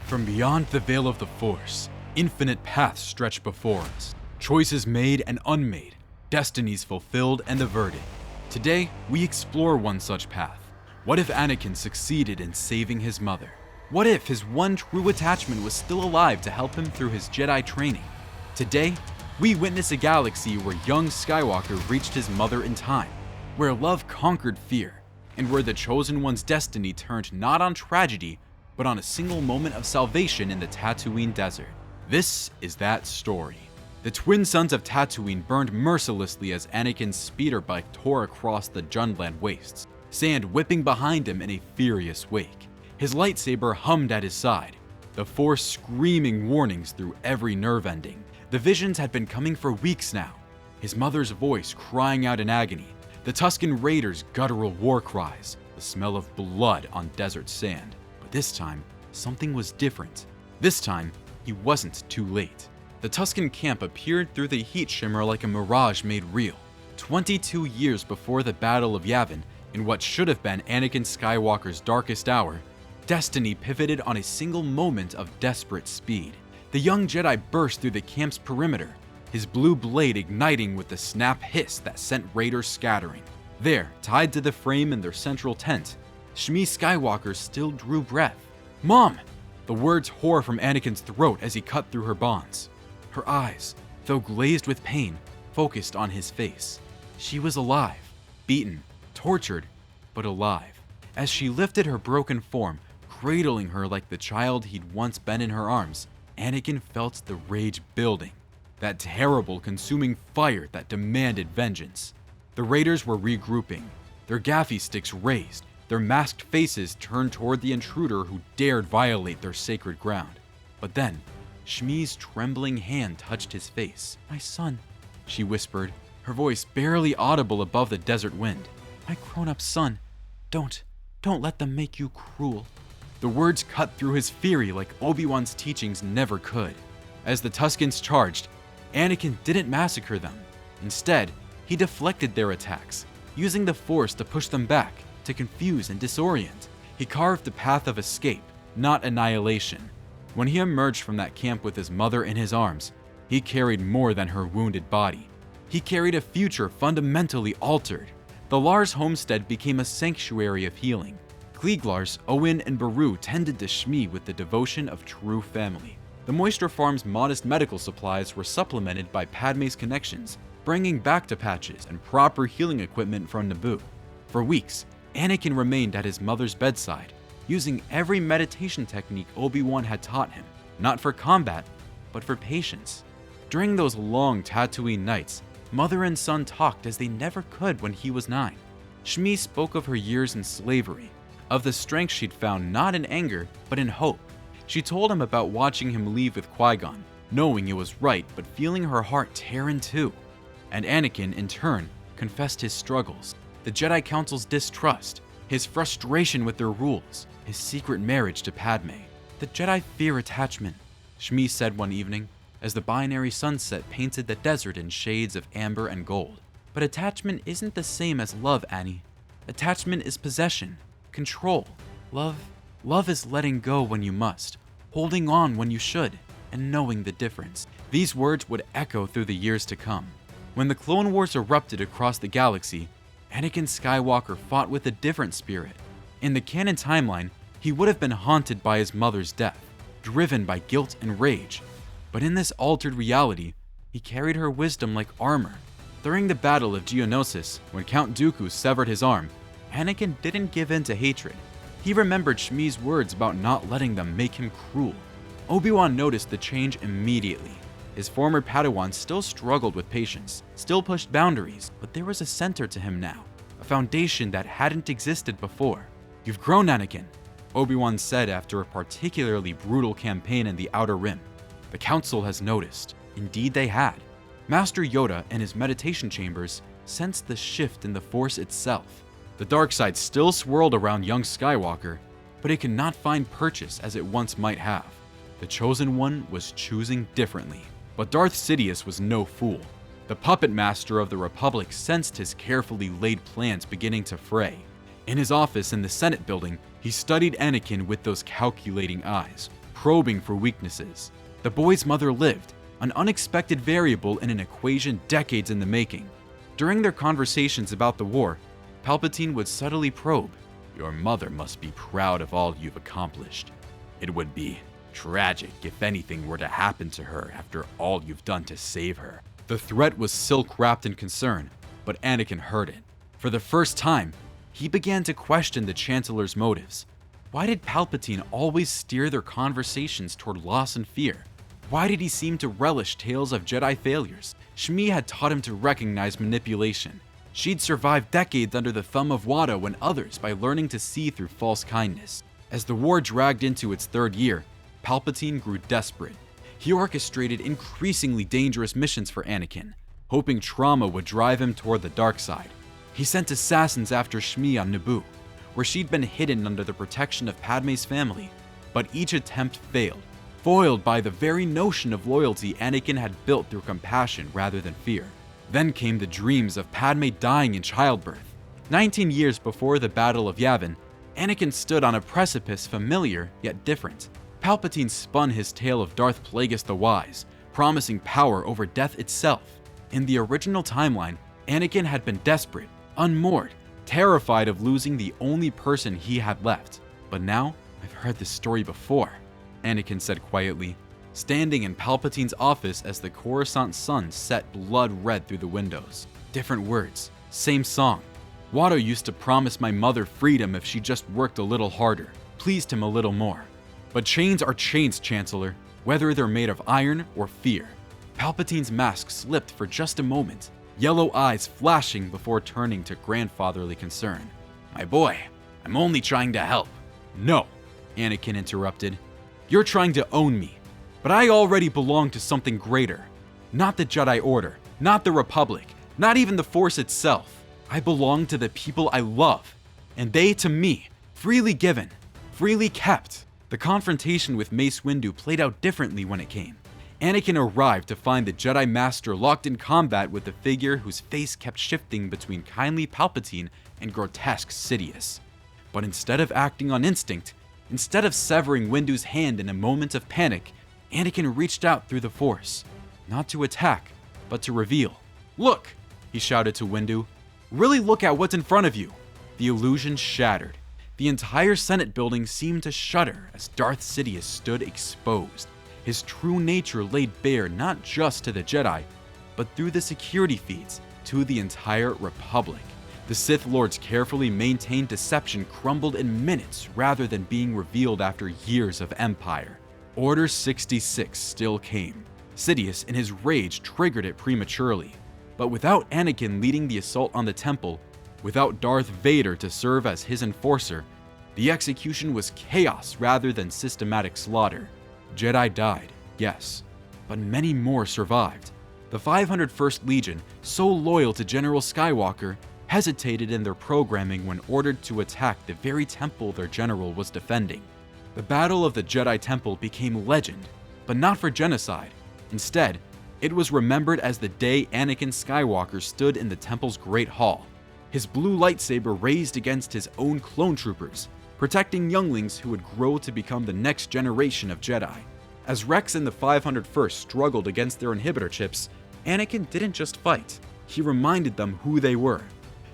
From beyond the veil of the Force, infinite paths stretch before us. Choices made and unmade, destinies fulfilled and averted. Today, we explore one such path. What if Anakin succeeded in saving his mother? What if his one true attachment was still alive to help him through his Jedi training? Today, we witness a galaxy where young Skywalker reached his mother in time, where love conquered fear, and where the Chosen One's destiny turned not on tragedy, but on a single moment of salvation in the Tatooine desert. This is that story. The twin sons of Tatooine burned mercilessly as Anakin's speeder bike tore across the Jundland wastes, sand whipping behind him in a furious wake. His lightsaber hummed at his side, the Force screaming warnings through every nerve ending. The visions had been coming for weeks now, his mother's voice crying out in agony, the Tusken Raiders' guttural war cries, the smell of blood on desert sand. But this time, something was different. This time, he wasn't too late. The Tusken camp appeared through the heat shimmer like a mirage made real. 22 years before the Battle of Yavin, in what should have been Anakin Skywalker's darkest hour, destiny pivoted on a single moment of desperate speed. The young Jedi burst through the camp's perimeter, his blue blade igniting with the snap hiss that sent raiders scattering. There, tied to the frame in their central tent, Shmi Skywalker still drew breath. "Mom!" The words tore from Anakin's throat as he cut through her bonds. Her eyes, though glazed with pain, focused on his face. She was alive, beaten, tortured, but alive. As she lifted her broken form, cradling her like the child he'd once been in her arms, Anakin felt the rage building, that terrible consuming fire that demanded vengeance. The Raiders were regrouping, their gaffy sticks raised, their masked faces turned toward the intruder who dared violate their sacred ground. But then, Shmi's trembling hand touched his face. "My son," she whispered, her voice barely audible above the desert wind. "My grown-up son, don't let them make you cruel." The words cut through his fury like Obi-Wan's teachings never could. As the Tuskens charged, Anakin didn't massacre them. Instead, he deflected their attacks, using the Force to push them back, to confuse and disorient. He carved a path of escape, not annihilation. When he emerged from that camp with his mother in his arms, he carried more than her wounded body. He carried a future fundamentally altered. The Lars homestead became a sanctuary of healing. Kleeglars, Owen, and Beru tended to Shmi with the devotion of true family. The Moisture Farm's modest medical supplies were supplemented by Padme's connections, bringing back to patches and proper healing equipment from Naboo. For weeks, Anakin remained at his mother's bedside, using every meditation technique Obi-Wan had taught him, not for combat, but for patience. During those long Tatooine nights, mother and son talked as they never could when he was 9. Shmi spoke of her years in slavery, of the strength she'd found not in anger, but in hope. She told him about watching him leave with Qui-Gon, knowing it was right, but feeling her heart tear in two. And Anakin, in turn, confessed his struggles, the Jedi Council's distrust, his frustration with their rules, his secret marriage to Padme. "The Jedi fear attachment," Shmi said one evening, as the binary sunset painted the desert in shades of amber and gold. "But attachment isn't the same as love, Annie. Attachment is possession, control. Love is letting go when you must, holding on when you should, and knowing the difference." These words would echo through the years to come. When the Clone Wars erupted across the galaxy, Anakin Skywalker fought with a different spirit. In the canon timeline, he would have been haunted by his mother's death, driven by guilt and rage. But in this altered reality, he carried her wisdom like armor. During the Battle of Geonosis, when Count Dooku severed his arm, Anakin didn't give in to hatred. He remembered Shmi's words about not letting them make him cruel. Obi-Wan noticed the change immediately. His former Padawan still struggled with patience, still pushed boundaries, but there was a center to him now, a foundation that hadn't existed before. "You've grown, Anakin," Obi-Wan said after a particularly brutal campaign in the Outer Rim. The Council has noticed. Indeed they had. Master Yoda and his meditation chambers sensed the shift in the Force itself. The dark side still swirled around young Skywalker, but it could not find purchase as it once might have. The Chosen One was choosing differently. But Darth Sidious was no fool. The puppet master of the Republic sensed his carefully laid plans beginning to fray. In his office in the Senate building, he studied Anakin with those calculating eyes, probing for weaknesses. The boy's mother lived, an unexpected variable in an equation decades in the making. During their conversations about the war, Palpatine would subtly probe, "Your mother must be proud of all you've accomplished. It would be tragic if anything were to happen to her after all you've done to save her." The threat was silk-wrapped in concern, but Anakin heard it. For the first time, he began to question the Chancellor's motives. Why did Palpatine always steer their conversations toward loss and fear? Why did he seem to relish tales of Jedi failures? Shmi had taught him to recognize manipulation. She'd survived decades under the thumb of Watto and others by learning to see through false kindness. As the war dragged into its third year, Palpatine grew desperate. He orchestrated increasingly dangerous missions for Anakin, hoping trauma would drive him toward the dark side. He sent assassins after Shmi on Naboo, where she'd been hidden under the protection of Padme's family, but each attempt failed, foiled by the very notion of loyalty Anakin had built through compassion rather than fear. Then came the dreams of Padme dying in childbirth. 19 years before the Battle of Yavin, Anakin stood on a precipice familiar yet different. Palpatine spun his tale of Darth Plagueis the Wise, promising power over death itself. In the original timeline, Anakin had been desperate, unmoored, terrified of losing the only person he had left. But now, I've heard this story before, Anakin said quietly, standing in Palpatine's office as the Coruscant sun set blood red through the windows. Different words, same song. Watto used to promise my mother freedom if she just worked a little harder, pleased him a little more. But chains are chains, Chancellor, whether they're made of iron or fear. Palpatine's mask slipped for just a moment, yellow eyes flashing before turning to grandfatherly concern. "My boy, I'm only trying to help." "No," Anakin interrupted. "You're trying to own me, but I already belong to something greater. Not the Jedi Order, not the Republic, not even the Force itself. I belong to the people I love, and they to me, freely given, freely kept." The confrontation with Mace Windu played out differently when it came. Anakin arrived to find the Jedi Master locked in combat with a figure whose face kept shifting between kindly Palpatine and grotesque Sidious. But instead of acting on instinct, instead of severing Windu's hand in a moment of panic, Anakin reached out through the Force, not to attack, but to reveal. "Look!" he shouted to Windu. "Really look at what's in front of you." The illusion shattered. The entire Senate building seemed to shudder as Darth Sidious stood exposed. His true nature laid bare not just to the Jedi, but through the security feeds to the entire Republic. The Sith Lord's carefully maintained deception crumbled in minutes rather than being revealed after years of empire. Order 66 still came. Sidious, in his rage, triggered it prematurely. But without Anakin leading the assault on the temple, without Darth Vader to serve as his enforcer, the execution was chaos rather than systematic slaughter. Jedi died, yes, but many more survived. The 501st Legion, so loyal to General Skywalker, hesitated in their programming when ordered to attack the very temple their general was defending. The Battle of the Jedi Temple became legend, but not for genocide. Instead, it was remembered as the day Anakin Skywalker stood in the temple's Great Hall, his blue lightsaber raised against his own clone troopers, protecting younglings who would grow to become the next generation of Jedi. As Rex and the 501st struggled against their inhibitor chips, Anakin didn't just fight, he reminded them who they were.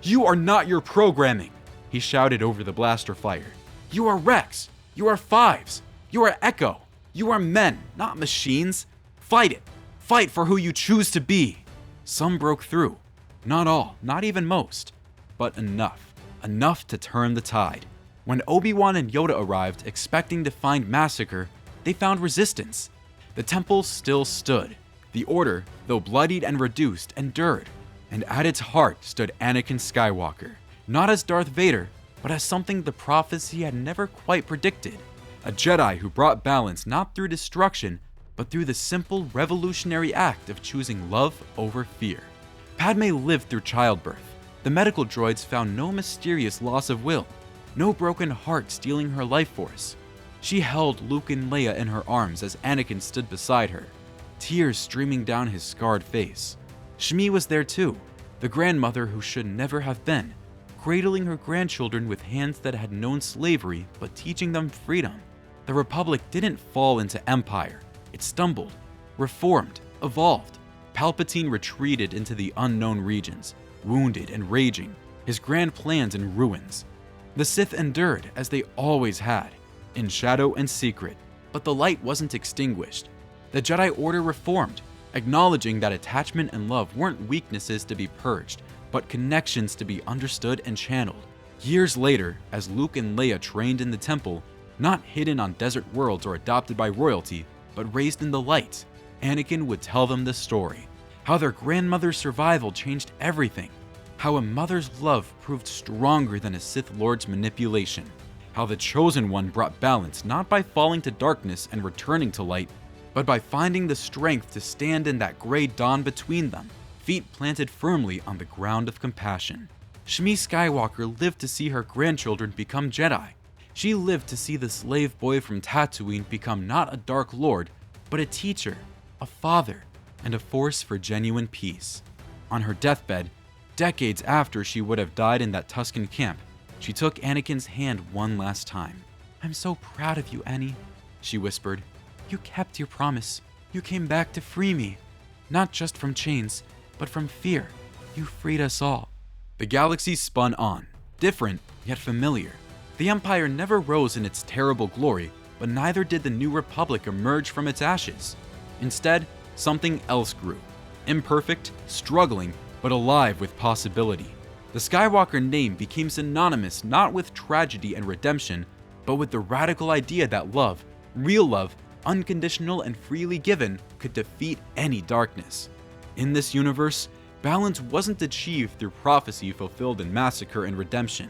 "You are not your programming," he shouted over the blaster fire. "You are Rex, you are Fives, you are Echo, you are men, not machines. Fight it, fight for who you choose to be." Some broke through, not all, not even most, but enough to turn the tide. When Obi-Wan and Yoda arrived expecting to find massacre, they found resistance. The temple still stood. The Order, though bloodied and reduced, endured. And at its heart stood Anakin Skywalker, not as Darth Vader, but as something the prophecy had never quite predicted. A Jedi who brought balance not through destruction, but through the simple revolutionary act of choosing love over fear. Padme lived through childbirth. The medical droids found no mysterious loss of will, no broken heart stealing her life force. She held Luke and Leia in her arms as Anakin stood beside her, tears streaming down his scarred face. Shmi was there too, the grandmother who should never have been, cradling her grandchildren with hands that had known slavery but teaching them freedom. The Republic didn't fall into empire. It stumbled, reformed, evolved. Palpatine retreated into the unknown regions, wounded and raging, his grand plans in ruins. The Sith endured as they always had, in shadow and secret, but the light wasn't extinguished. The Jedi Order reformed, acknowledging that attachment and love weren't weaknesses to be purged, but connections to be understood and channeled. Years later, as Luke and Leia trained in the temple, not hidden on desert worlds or adopted by royalty, but raised in the light, Anakin would tell them the story. How their grandmother's survival changed everything. How a mother's love proved stronger than a Sith Lord's manipulation. How the Chosen One brought balance not by falling to darkness and returning to light, but by finding the strength to stand in that gray dawn between them, feet planted firmly on the ground of compassion. Shmi Skywalker lived to see her grandchildren become Jedi. She lived to see the slave boy from Tatooine become not a Dark Lord, but a teacher, a father, and a force for genuine peace. On her deathbed, decades after she would have died in that Tusken camp, she took Anakin's hand one last time. "I'm so proud of you, Annie," she whispered. "You kept your promise. You came back to free me. Not just from chains, but from fear. You freed us all." The galaxy spun on, different yet familiar. The Empire never rose in its terrible glory, but neither did the New Republic emerge from its ashes. Instead, something else grew. Imperfect, struggling, but alive with possibility. The Skywalker name became synonymous not with tragedy and redemption, but with the radical idea that love, real love, unconditional and freely given, could defeat any darkness. In this universe, balance wasn't achieved through prophecy fulfilled in massacre and redemption.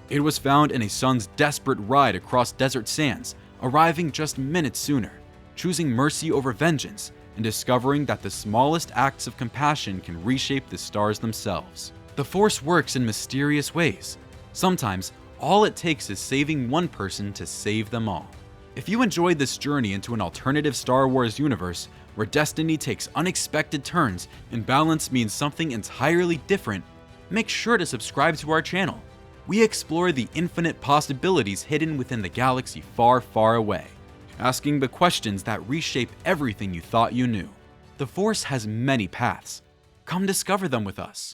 It was found in a son's desperate ride across desert sands, arriving just minutes sooner, choosing mercy over vengeance, and discovering that the smallest acts of compassion can reshape the stars themselves. The Force works in mysterious ways. Sometimes, all it takes is saving one person to save them all. If you enjoyed this journey into an alternative Star Wars universe, where destiny takes unexpected turns and balance means something entirely different, make sure to subscribe to our channel. We explore the infinite possibilities hidden within the galaxy far, far away, asking the questions that reshape everything you thought you knew. The Force has many paths. Come discover them with us.